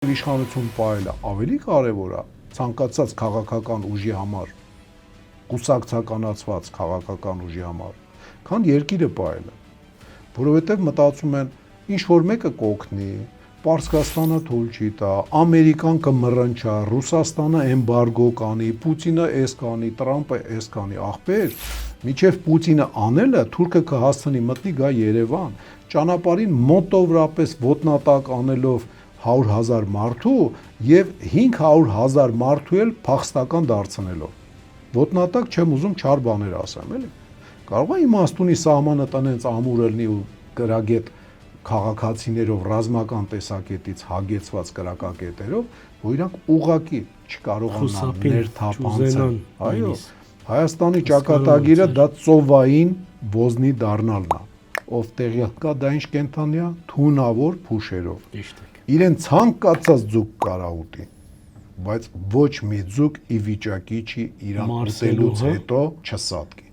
Իշխանություն պահելը ավելի կարևոր է ցանկացած քաղաքական ուժի համար, կուսակցականացված քաղաքական ուժի համար, քան երկիրը պահելը, որովհետև մտածում են ինչ որ մեկը կօգնի, Պարսկաստանը թույլ չի տա, Ամերիկան կմռնչա, Ռուսաստանը էմբարգո կանի, Պուտինը էս կանի, Տրամպը էս կանի, ախպեր, մինչև Պուտինը անելը թուրքը կհասցնի մտնի գա Երևան, ճանապարհին մոտավորապես ոտնատակ անելով 100,000 մարդու եւ 500,000 մարդու էլ փախստական դարձնելով։ Ոտնատակ չեմ ուզում չար բաներ ասեմ, էլի։ Կարող է իմաստունի սահմանը տնենց ամուր լինի ու գրագետ քաղաքացիներով ռազմական տեսակետից հագեցված կրակակետերով, որ իրանք ուղակի չկարողանան ներթափանցել։ Այո, Հայաստանի ճակատագիրը դա ծովային ոզնի դառնալն է, ով տեղյակ կա դա ինչ կենթանի է, թունավոր փուշերով։ Իրեն ցանկացած ձուկ կարա ուտի, բայց ոչ մի ձուկ ի վիճակի չի իրան ուտելուց հետո չսատկի։